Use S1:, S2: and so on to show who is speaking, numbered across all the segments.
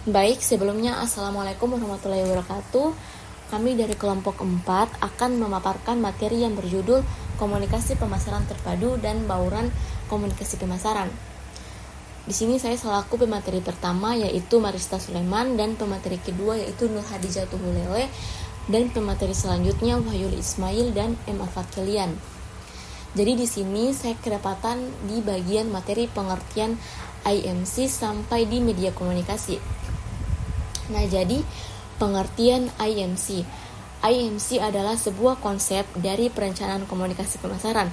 S1: Baik, sebelumnya Assalamualaikum warahmatullahi wabarakatuh. Kami dari kelompok 4 akan memaparkan materi yang berjudul Komunikasi Pemasaran Terpadu dan Bauran Komunikasi Pemasaran. Di sini saya selaku pemateri pertama yaitu Marista Sulaiman dan pemateri kedua yaitu Nur Hadijah Tuhulele dan pemateri selanjutnya Wahyul Ismail dan M. Arfad-Kilian. Jadi di sini saya kedapatan di bagian materi pengertian IMC sampai di media komunikasi. Nah, jadi pengertian IMC. IMC adalah sebuah konsep dari perencanaan komunikasi pemasaran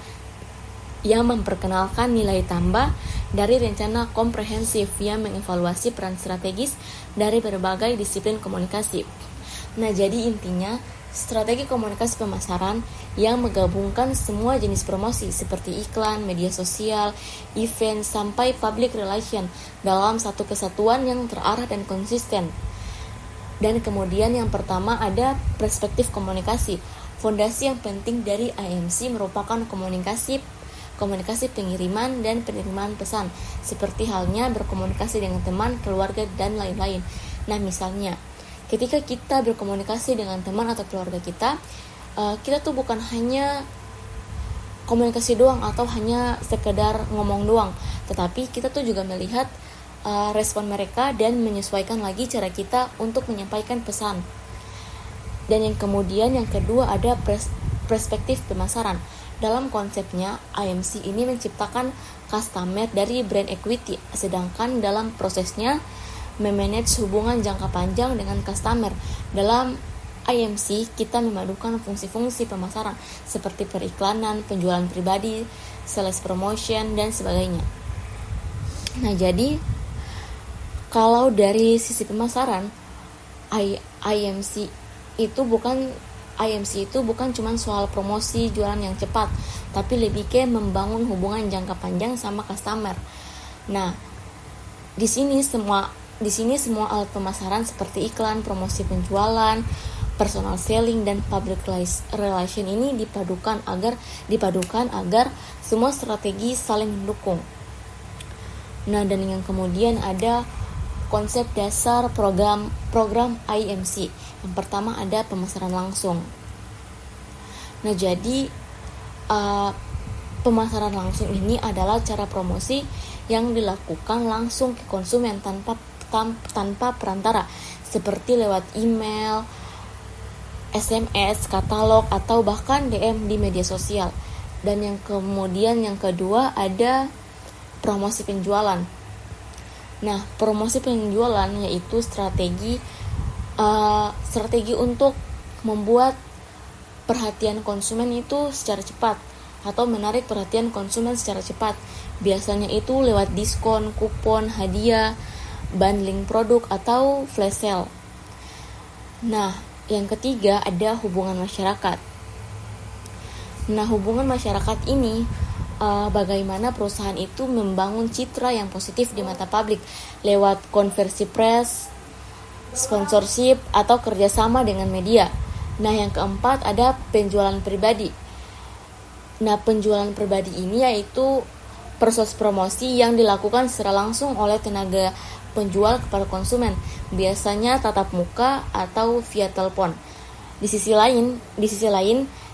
S1: yang memperkenalkan nilai tambah dari rencana komprehensif yang mengevaluasi peran strategis dari berbagai disiplin komunikasi. Nah, jadi intinya strategi komunikasi pemasaran yang menggabungkan semua jenis promosi seperti iklan, media sosial, event, sampai public relation dalam satu kesatuan yang terarah dan konsisten. Dan kemudian yang pertama ada perspektif komunikasi. Fondasi yang penting dari IMC merupakan komunikasi pengiriman dan penerimaan pesan, seperti halnya berkomunikasi dengan teman, keluarga, dan lain-lain. Nah, misalnya, ketika kita berkomunikasi dengan teman atau keluarga kita tuh bukan hanya komunikasi doang atau hanya sekedar ngomong doang, tetapi kita tuh juga melihat respon mereka dan menyesuaikan lagi cara kita untuk menyampaikan pesan. Dan yang kemudian yang kedua ada perspektif pemasaran. Dalam konsepnya, IMC ini menciptakan customer dari brand equity, sedangkan dalam prosesnya memanage hubungan jangka panjang dengan customer. Dalam IMC, kita memadukan fungsi-fungsi pemasaran seperti periklanan, penjualan pribadi, sales promotion, dan sebagainya. Nah, jadi kalau dari sisi pemasaran, IMC itu bukan cuma soal promosi jualan yang cepat, tapi lebih ke membangun hubungan jangka panjang sama customer. Nah, di sini semua alat pemasaran seperti iklan, promosi penjualan, personal selling, dan public relation ini dipadukan agar semua strategi saling mendukung. Nah, dan yang kemudian ada konsep dasar program IMC. Yang pertama ada pemasaran langsung. Nah, jadi pemasaran langsung ini adalah cara promosi yang dilakukan langsung ke konsumen tanpa perantara, seperti lewat email, SMS, katalog, atau bahkan DM di media sosial. Dan yang kedua ada promosi penjualan. Nah, promosi penjualan yaitu strategi untuk membuat perhatian konsumen itu secara cepat atau menarik perhatian konsumen secara cepat. Biasanya itu lewat diskon, kupon, hadiah, bundling produk, atau flash sale. Nah, yang ketiga ada hubungan masyarakat. Nah, hubungan masyarakat ini bagaimana perusahaan itu membangun citra yang positif di mata publik lewat konversi press, sponsorship, atau kerjasama dengan media. Nah, yang keempat ada penjualan pribadi. Nah, penjualan pribadi ini yaitu proses promosi yang dilakukan secara langsung oleh tenaga penjual kepada konsumen, biasanya tatap muka atau via telepon. Di sisi lain,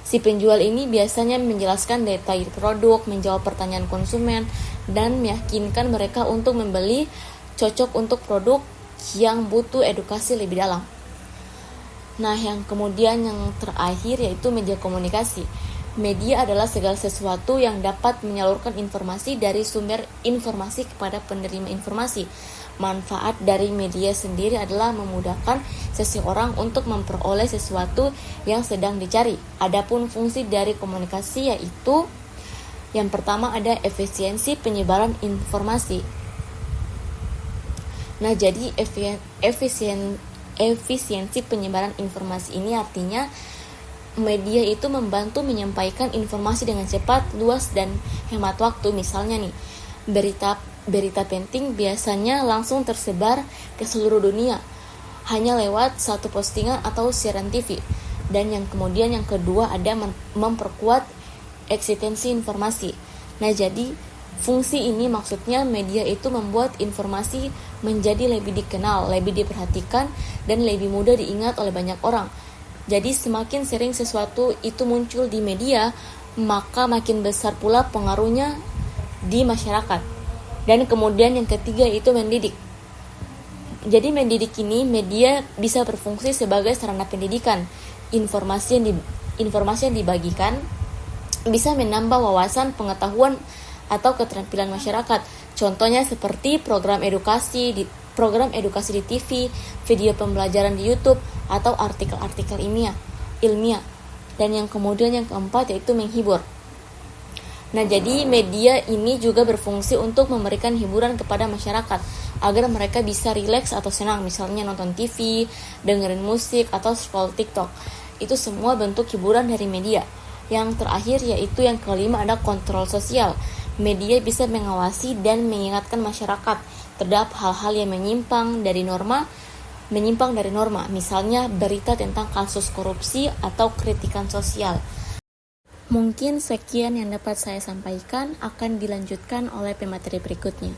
S1: si penjual ini biasanya menjelaskan detail produk, menjawab pertanyaan konsumen, dan meyakinkan mereka untuk membeli cocok untuk produk yang butuh edukasi lebih dalam. Nah, yang kemudian yang terakhir yaitu media komunikasi. Media adalah segala sesuatu yang dapat menyalurkan informasi dari sumber informasi kepada penerima informasi. Manfaat dari media sendiri adalah memudahkan seseorang untuk memperoleh sesuatu yang sedang dicari. Adapun fungsi dari komunikasi yaitu yang pertama ada efisiensi penyebaran informasi. Nah, jadi efisiensi penyebaran informasi ini artinya media itu membantu menyampaikan informasi dengan cepat, luas, dan hemat waktu. Misalnya nih, berita penting biasanya langsung tersebar ke seluruh dunia hanya lewat satu postingan atau siaran TV. Dan yang kedua ada memperkuat eksistensi informasi. Nah, jadi fungsi ini maksudnya media itu membuat informasi menjadi lebih dikenal, lebih diperhatikan, dan lebih mudah diingat oleh banyak orang. Jadi semakin sering sesuatu itu muncul di media, maka makin besar pula pengaruhnya di masyarakat. Dan kemudian yang ketiga itu mendidik. Jadi mendidik ini media bisa berfungsi sebagai sarana pendidikan. Informasi yang dibagikan bisa menambah wawasan, pengetahuan, atau keterampilan masyarakat. Contohnya seperti program edukasi di TV, video pembelajaran di YouTube, atau artikel-artikel ilmiah. Dan yang kemudian yang keempat yaitu menghibur. Nah, jadi media ini juga berfungsi untuk memberikan hiburan kepada masyarakat agar mereka bisa rileks atau senang, misalnya nonton TV, dengerin musik, atau scroll TikTok. Itu semua bentuk hiburan dari media. Yang terakhir yaitu yang kelima ada kontrol sosial. Media bisa mengawasi dan mengingatkan masyarakat terhadap hal-hal yang menyimpang dari norma, misalnya berita tentang kasus korupsi atau kritikan sosial. Mungkin sekian yang dapat saya sampaikan, akan dilanjutkan oleh pemateri berikutnya.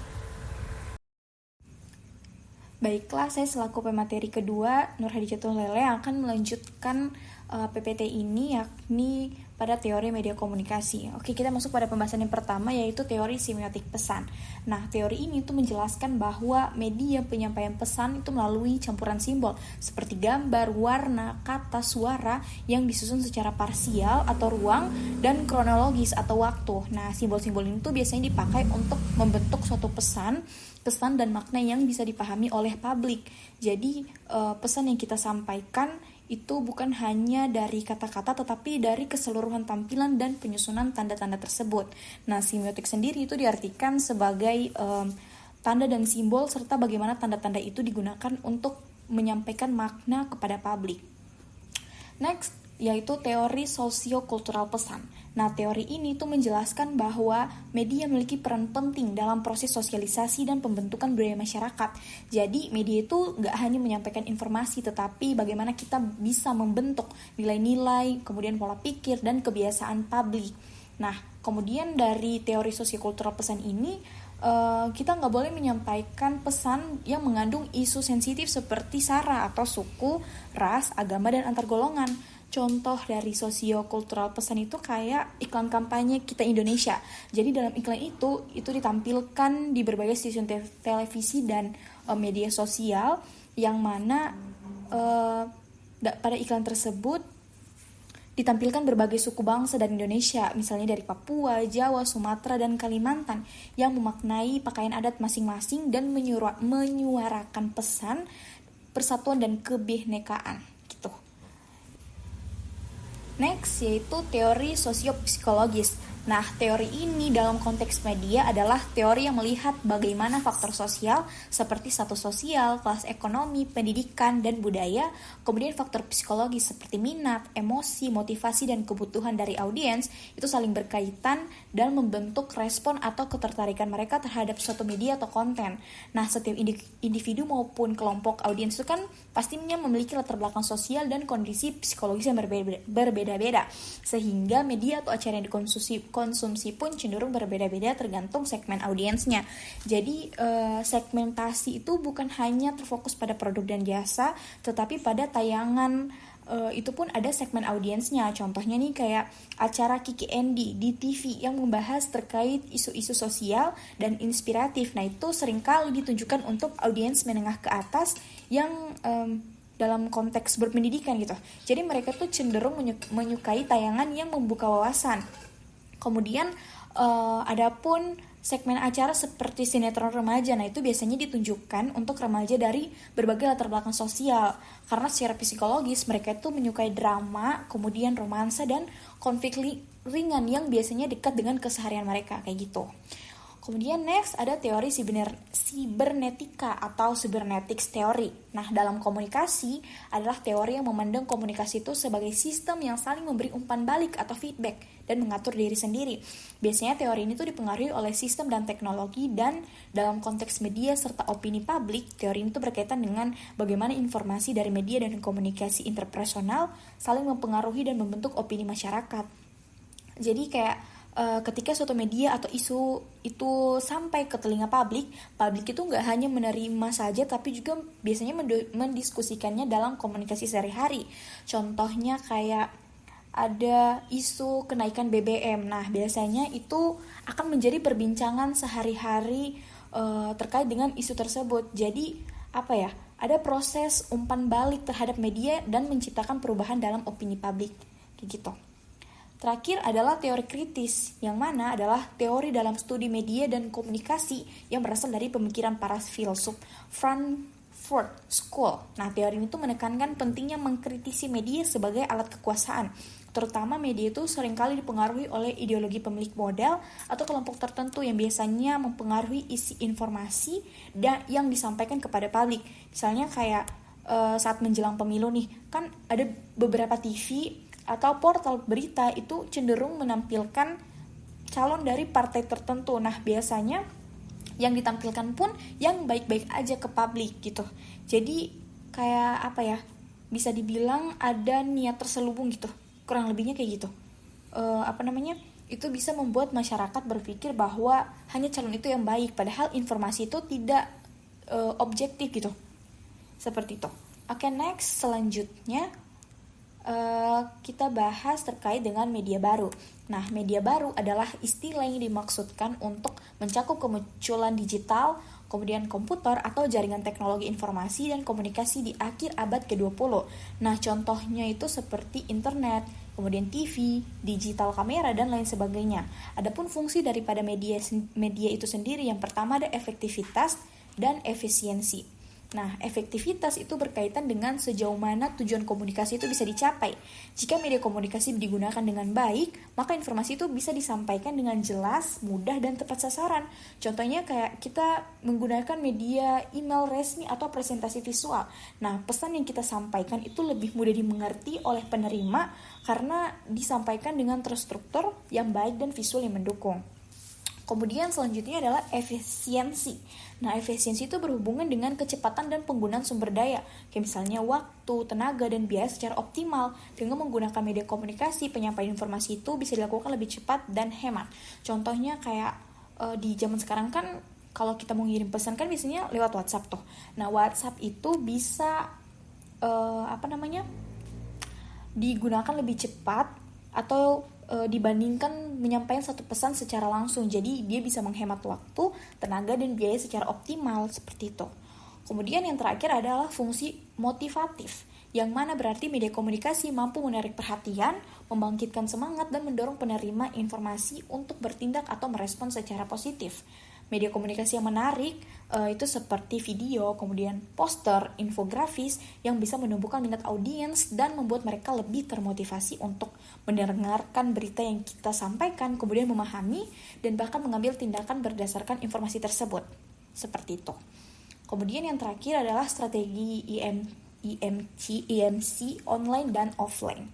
S2: Baiklah, saya selaku pemateri kedua, Nur Hadi Lele, akan melanjutkan PPT ini, yakni pada teori media komunikasi. Oke, kita masuk pada pembahasan yang pertama, yaitu teori semiotik pesan. Nah, teori ini tuh menjelaskan bahwa media penyampaian pesan itu melalui campuran simbol seperti gambar, warna, kata, suara yang disusun secara parsial atau ruang dan kronologis atau waktu. Nah, simbol-simbol ini tuh biasanya dipakai untuk membentuk suatu pesan dan makna yang bisa dipahami oleh publik. Jadi, pesan yang kita sampaikan itu bukan hanya dari kata-kata tetapi dari keseluruhan tampilan dan penyusunan tanda-tanda tersebut. Nah, semiotik sendiri itu diartikan sebagai tanda dan simbol serta bagaimana tanda-tanda itu digunakan untuk menyampaikan makna kepada publik. Next, yaitu teori sosiokultural pesan. Nah, teori ini tuh menjelaskan bahwa media memiliki peran penting dalam proses sosialisasi dan pembentukan budaya masyarakat. Jadi, media itu nggak hanya menyampaikan informasi, tetapi bagaimana kita bisa membentuk nilai-nilai, kemudian pola pikir, dan kebiasaan publik. Nah, kemudian dari teori sosiokultural pesan ini, kita nggak boleh menyampaikan pesan yang mengandung isu sensitif seperti sara atau suku, ras, agama, dan antar golongan. Contoh dari sosiokultural pesan itu kayak iklan kampanye Kita Indonesia. Jadi dalam iklan itu ditampilkan di berbagai stasiun televisi dan media sosial, yang mana pada iklan tersebut ditampilkan berbagai suku bangsa dari Indonesia, misalnya dari Papua, Jawa, Sumatera, dan Kalimantan, yang memaknai pakaian adat masing-masing dan menyuarakan pesan persatuan dan kebinekaan. Next, yaitu teori sosiopsikologis. Nah, teori ini dalam konteks media adalah teori yang melihat bagaimana faktor sosial seperti status sosial, kelas ekonomi, pendidikan, dan budaya, kemudian faktor psikologis seperti minat, emosi, motivasi, dan kebutuhan dari audiens itu saling berkaitan dan membentuk respon atau ketertarikan mereka terhadap suatu media atau konten. Nah, setiap individu maupun kelompok audiens itu kan pastinya memiliki latar belakang sosial dan kondisi psikologis yang berbeda-beda, sehingga media atau acara yang dikonsumsi pun cenderung berbeda-beda tergantung segmen audiensnya. Jadi segmentasi itu bukan hanya terfokus pada produk dan jasa, tetapi pada tayangan itu pun ada segmen audiensnya. Contohnya nih kayak acara Kiki Andy di TV yang membahas terkait isu-isu sosial dan inspiratif. Nah, itu seringkali ditunjukkan untuk audiens menengah ke atas yang dalam konteks berpendidikan gitu. Jadi mereka tuh cenderung menyukai tayangan yang membuka wawasan. Kemudian adapun segmen acara seperti sinetron remaja, nah itu biasanya ditunjukkan untuk remaja dari berbagai latar belakang sosial, karena secara psikologis mereka itu menyukai drama, kemudian romansa, dan konflik ringan yang biasanya dekat dengan keseharian mereka, kayak gitu. Kemudian next ada teori sibernetika atau cybernetics theory. Nah, dalam komunikasi adalah teori yang memandang komunikasi itu sebagai sistem yang saling memberi umpan balik atau feedback dan mengatur diri sendiri. Biasanya teori ini tuh dipengaruhi oleh sistem dan teknologi, dan dalam konteks media serta opini publik, teori ini tuh berkaitan dengan bagaimana informasi dari media dan komunikasi interpersonal saling mempengaruhi dan membentuk opini masyarakat. Jadi kayak ketika suatu media atau isu itu sampai ke telinga publik itu nggak hanya menerima saja tapi juga biasanya mendiskusikannya dalam komunikasi sehari-hari. Contohnya kayak ada isu kenaikan BBM. Nah, biasanya itu akan menjadi perbincangan sehari-hari terkait dengan isu tersebut. Jadi, ada proses umpan balik terhadap media dan menciptakan perubahan dalam opini publik. Kayak gitu. Terakhir adalah teori kritis, yang mana adalah teori dalam studi media dan komunikasi yang berasal dari pemikiran para filsuf Frankfurt School. Nah, teori ini tuh menekankan pentingnya mengkritisi media sebagai alat kekuasaan. Terutama media itu seringkali dipengaruhi oleh ideologi pemilik model atau kelompok tertentu yang biasanya mempengaruhi isi informasi dan yang disampaikan kepada publik. Misalnya kayak saat menjelang pemilu nih, kan ada beberapa TV atau portal berita itu cenderung menampilkan calon dari partai tertentu. Nah, biasanya yang ditampilkan pun yang baik-baik aja ke publik gitu. Jadi kayak bisa dibilang ada niat terselubung gitu. Kurang lebihnya kayak gitu. Itu bisa membuat masyarakat berpikir bahwa hanya calon itu yang baik, padahal informasi itu tidak objektif gitu. Seperti itu. Oke, next selanjutnya kita bahas terkait dengan media baru. Nah, media baru adalah istilah yang dimaksudkan untuk mencakup kemunculan digital, kemudian komputer atau jaringan teknologi informasi dan komunikasi di akhir abad ke-20. Nah, contohnya itu seperti internet, kemudian TV, digital kamera, dan lain sebagainya. Adapun fungsi daripada media itu sendiri, yang pertama ada efektivitas dan efisiensi. Nah, efektivitas itu berkaitan dengan sejauh mana tujuan komunikasi itu bisa dicapai. Jika media komunikasi digunakan dengan baik, maka informasi itu bisa disampaikan dengan jelas, mudah, dan tepat sasaran. Contohnya kayak kita menggunakan media email resmi atau presentasi visual. Nah, pesan yang kita sampaikan itu lebih mudah dimengerti oleh penerima karena disampaikan dengan terstruktur yang baik dan visual yang mendukung. Kemudian selanjutnya adalah efisiensi. Nah, efisiensi itu berhubungan dengan kecepatan dan penggunaan sumber daya, kayak misalnya waktu, tenaga, dan biaya secara optimal. Dengan menggunakan media komunikasi, penyampaian informasi itu bisa dilakukan lebih cepat dan hemat. Contohnya kayak di zaman sekarang kan kalau kita mau ngirim pesan kan biasanya lewat WhatsApp tuh. Nah, WhatsApp itu bisa digunakan lebih cepat atau dibandingkan menyampaikan satu pesan secara langsung. Jadi dia bisa menghemat waktu, tenaga, dan biaya secara optimal, seperti itu. Kemudian yang terakhir adalah fungsi motivatif, yang mana berarti media komunikasi mampu menarik perhatian, membangkitkan semangat, dan mendorong penerima informasi untuk bertindak atau merespons secara positif. Media komunikasi yang menarik itu seperti video, kemudian poster, infografis yang bisa menumbuhkan minat audiens dan membuat mereka lebih termotivasi untuk mendengarkan berita yang kita sampaikan, kemudian memahami dan bahkan mengambil tindakan berdasarkan informasi tersebut. Seperti itu. Kemudian yang terakhir adalah strategi IMC online dan offline.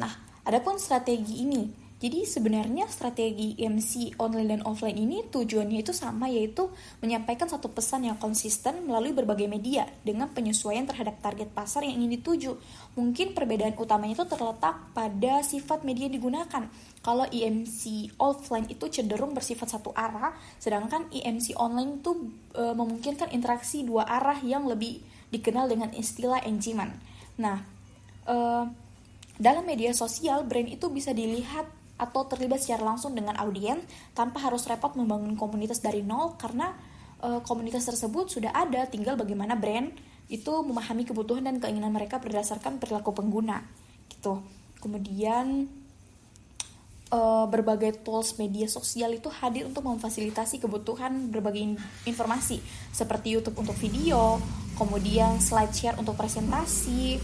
S2: Nah, adapun strategi ini, jadi sebenarnya strategi IMC online dan offline ini tujuannya itu sama, yaitu menyampaikan satu pesan yang konsisten melalui berbagai media dengan penyesuaian terhadap target pasar yang ingin dituju. Mungkin perbedaan utamanya itu terletak pada sifat media yang digunakan. Kalau IMC offline itu cenderung bersifat satu arah, sedangkan IMC online itu memungkinkan interaksi dua arah yang lebih dikenal dengan istilah engagement. Nah, dalam media sosial, brand itu bisa dilihat atau terlibat secara langsung dengan audiens tanpa harus repot membangun komunitas dari nol, karena komunitas tersebut sudah ada, tinggal bagaimana brand itu memahami kebutuhan dan keinginan mereka berdasarkan perilaku pengguna gitu. Kemudian berbagai tools media sosial itu hadir untuk memfasilitasi kebutuhan berbagai informasi seperti YouTube untuk video, kemudian SlideShare untuk presentasi,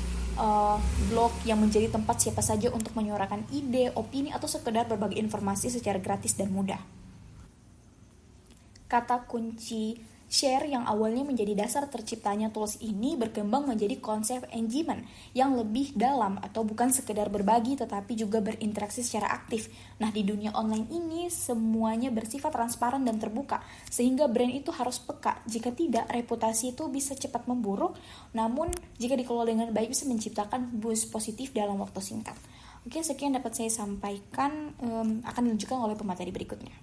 S2: blog yang menjadi tempat siapa saja untuk menyuarakan ide, opini, atau sekedar berbagi informasi secara gratis dan mudah. Kata kunci share yang awalnya menjadi dasar terciptanya tools ini berkembang menjadi konsep engagement yang lebih dalam atau bukan sekedar berbagi tetapi juga berinteraksi secara aktif. Nah, di dunia online ini semuanya bersifat transparan dan terbuka, sehingga brand itu harus peka. Jika tidak, reputasi itu bisa cepat memburuk, namun jika dikelola dengan baik bisa menciptakan boost positif dalam waktu singkat. Oke, sekian dapat saya sampaikan, akan dilanjutkan oleh pemateri berikutnya.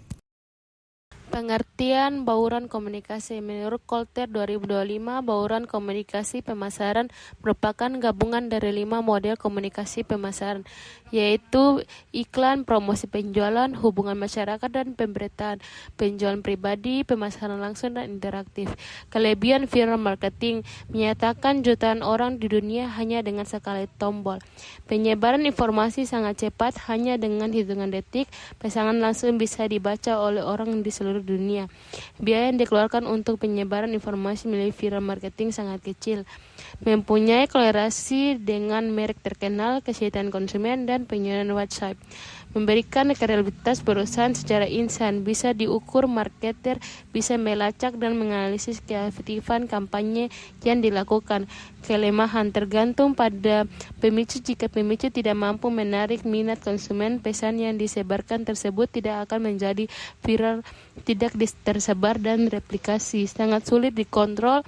S3: Pengertian bauran komunikasi. Menurut Kolter 2025, bauran komunikasi pemasaran merupakan gabungan dari 5 model komunikasi pemasaran, yaitu iklan, promosi penjualan, hubungan masyarakat dan pemberitaan, penjualan pribadi, pemasaran langsung dan interaktif. Kelebihan viral marketing menyatakan jutaan orang di dunia hanya dengan sekali tombol. Penyebaran informasi sangat cepat, hanya dengan hitungan detik, pesan langsung bisa dibaca oleh orang di seluruh dunia. Biaya yang dikeluarkan untuk penyebaran informasi melalui viral marketing sangat kecil. Mempunyai kolerasi dengan merek terkenal, kesehatan konsumen, dan penjualan website. Memberikan kredibilitas perusahaan secara instan. Bisa diukur, marketer bisa melacak dan menganalisis keefektifan kampanye yang dilakukan. Kelemahan tergantung pada pemicu. Jika pemicu tidak mampu menarik minat konsumen, pesan yang disebarkan tersebut tidak akan menjadi viral, tidak tersebar dan replikasi. Sangat sulit dikontrol.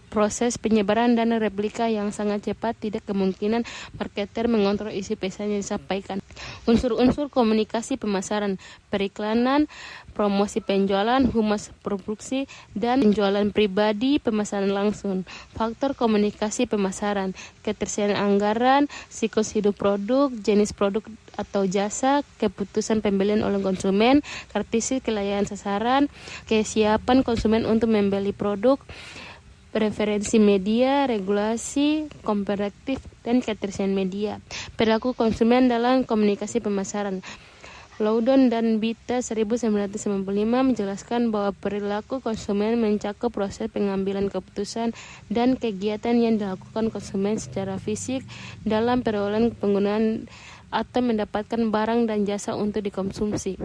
S3: Proses penyebaran dan replika yang sangat cepat, tidak kemungkinan marketer mengontrol isi pesan yang disampaikan. Unsur-unsur komunikasi pemasaran, periklanan, promosi penjualan, humas produksi, dan penjualan pribadi, pemasaran langsung. Faktor komunikasi pemasaran, ketersediaan anggaran, siklus hidup produk, jenis produk atau jasa, keputusan pembelian oleh konsumen, karakteristik kelayakan sasaran, kesiapan konsumen untuk membeli produk, preferensi media, regulasi, komparatif, dan ketersediaan media. Perilaku konsumen dalam komunikasi pemasaran. Loudon dan Bita 1995 menjelaskan bahwa perilaku konsumen mencakup proses pengambilan keputusan dan kegiatan yang dilakukan konsumen secara fisik dalam perolahan, penggunaan, atau mendapatkan barang dan jasa untuk dikonsumsi.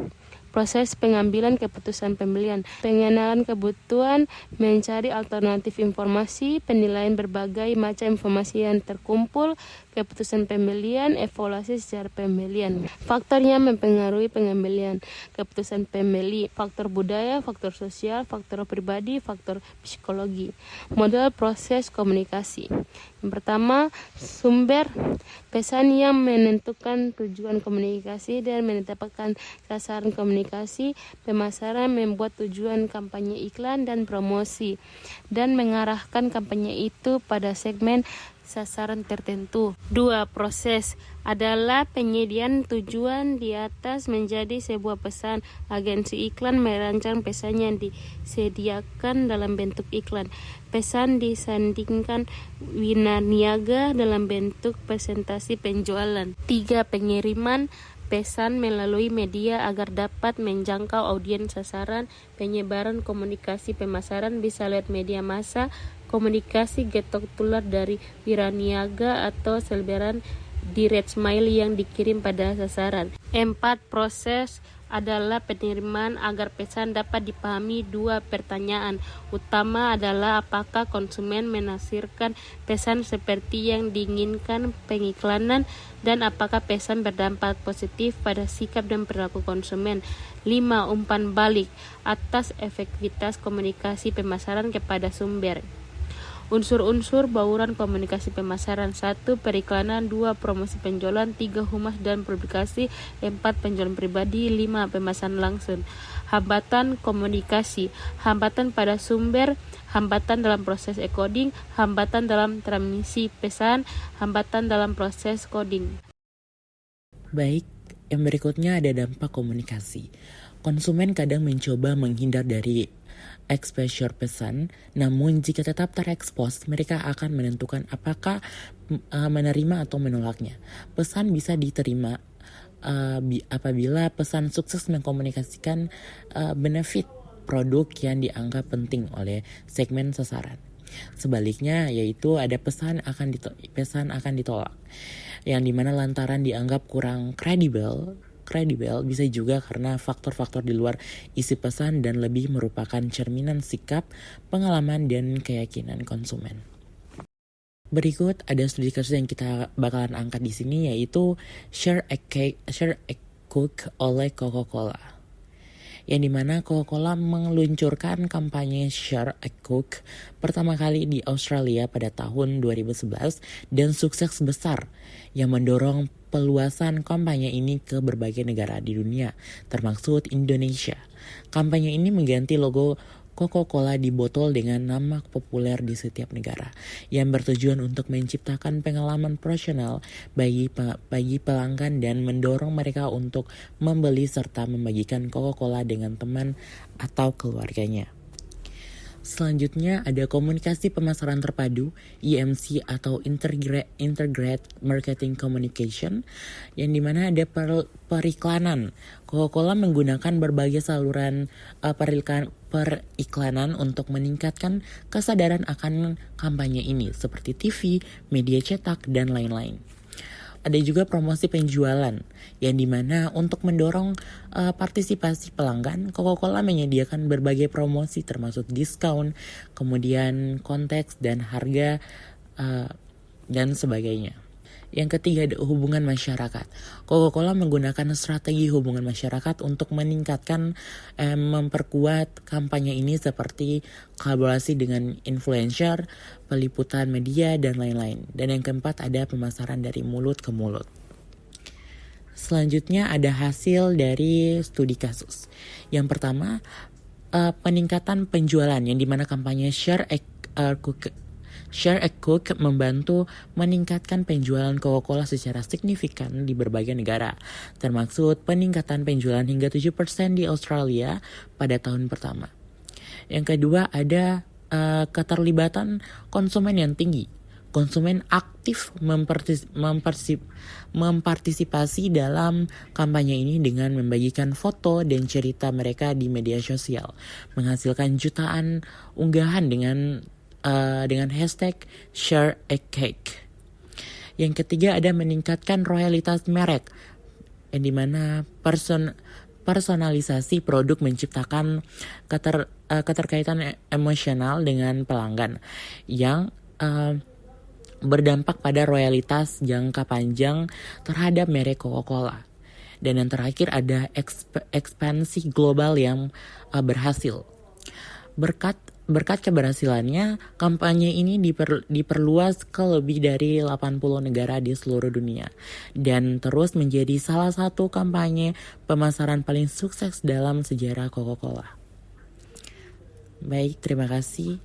S3: Proses pengambilan keputusan pembelian, pengenalan kebutuhan, mencari alternatif informasi, penilaian berbagai macam informasi yang terkumpul, keputusan pembelian, evaluasi secara pembelian. Faktor yang mempengaruhi pengambilan keputusan pembeli, faktor budaya, faktor sosial, faktor pribadi, faktor psikologi. Model proses komunikasi. Yang pertama, sumber pesan yang menentukan tujuan komunikasi dan menetapkan sasaran komunikasi. Pemasaran membuat tujuan kampanye iklan dan promosi dan mengarahkan kampanye itu pada segmen sasaran tertentu. 2. Proses adalah penyediaan tujuan di atas menjadi sebuah pesan. Agensi iklan merancang pesan yang disediakan dalam bentuk iklan. Pesan disandingkan winaniaga dalam bentuk presentasi penjualan. 3. Pengiriman pesan melalui media agar dapat menjangkau audiens sasaran. Penyebaran komunikasi pemasaran bisa lewat media massa, komunikasi getok tular dari wiraniaga atau selebaran direct mail yang dikirim pada sasaran. 4. Proses adalah penerimaan agar pesan dapat dipahami. 2. Pertanyaan utama adalah apakah konsumen menafsirkan pesan seperti yang diinginkan pengiklanan dan apakah pesan berdampak positif pada sikap dan perilaku konsumen. 5. Umpan balik atas efektivitas komunikasi pemasaran kepada sumber. Unsur-unsur bauran komunikasi pemasaran. 1. Periklanan. 2. Promosi penjualan. 3. Humas dan publikasi. 4. Penjualan pribadi. 5. Pemasaran langsung. Hambatan komunikasi. Hambatan pada sumber, hambatan dalam proses encoding, hambatan dalam transmisi pesan, hambatan dalam proses coding.
S4: Baik, yang berikutnya ada dampak komunikasi. Konsumen kadang mencoba menghindar dari exposure pesan, namun jika tetap terekspos, mereka akan menentukan apakah menerima atau menolaknya. Pesan bisa diterima apabila pesan sukses mengkomunikasikan benefit produk yang dianggap penting oleh segmen sasaran. Sebaliknya, yaitu ada pesan akan ditolak, yang dimana lantaran dianggap kurang kredibel bisa juga karena faktor-faktor di luar isi pesan dan lebih merupakan cerminan sikap, pengalaman, dan keyakinan konsumen. Berikut ada studi kasus yang kita bakalan angkat di sini, yaitu Share a Coke oleh Coca-Cola. yang dimana Coca-Cola meluncurkan kampanye Share a Coke pertama kali di Australia pada tahun 2011 dan sukses besar yang mendorong peluasan kampanye ini ke berbagai negara di dunia, termasuk Indonesia. Kampanye ini mengganti logo Coca-Cola di botol dengan nama populer di setiap negara yang bertujuan untuk menciptakan pengalaman personal bagi pelanggan dan mendorong mereka untuk membeli serta membagikan Coca-Cola dengan teman atau keluarganya. Selanjutnya ada komunikasi pemasaran terpadu (IMC) atau Integrated Marketing Communication, yang dimana ada periklanan. Coca-Cola menggunakan berbagai saluran periklanan untuk meningkatkan kesadaran akan kampanye ini seperti TV, media cetak, dan lain-lain. Ada juga promosi penjualan, yang dimana untuk mendorong partisipasi pelanggan, Coca-Cola menyediakan berbagai promosi termasuk diskon, kemudian konteks dan harga, dan sebagainya. Yang ketiga ada hubungan masyarakat. Coca-Cola menggunakan strategi hubungan masyarakat untuk meningkatkan, memperkuat kampanye ini seperti kolaborasi dengan influencer, peliputan media, dan lain-lain. Dan yang keempat ada pemasaran dari mulut ke mulut. Selanjutnya ada hasil dari studi kasus. Yang pertama, peningkatan penjualan yang dimana kampanye Share a Coke membantu meningkatkan penjualan Coca-Cola secara signifikan di berbagai negara, termasuk peningkatan penjualan hingga 7% di Australia pada tahun pertama. Yang kedua ada keterlibatan konsumen yang tinggi. Konsumen aktif mempartisipasi dalam kampanye ini dengan membagikan foto dan cerita mereka di media sosial, menghasilkan jutaan unggahan dengan hashtag Share a Cake. Yang ketiga ada meningkatkan royalitas merek, yang dimana personalisasi produk menciptakan keterkaitan emosional dengan pelanggan yang berdampak pada royalitas jangka panjang terhadap merek Coca-Cola. Dan yang terakhir ada ekspansi global yang berhasil. Berkat keberhasilannya, kampanye ini diperluas ke lebih dari 80 negara di seluruh dunia dan terus menjadi salah satu kampanye pemasaran paling sukses dalam sejarah Coca-Cola. Baik, terima kasih.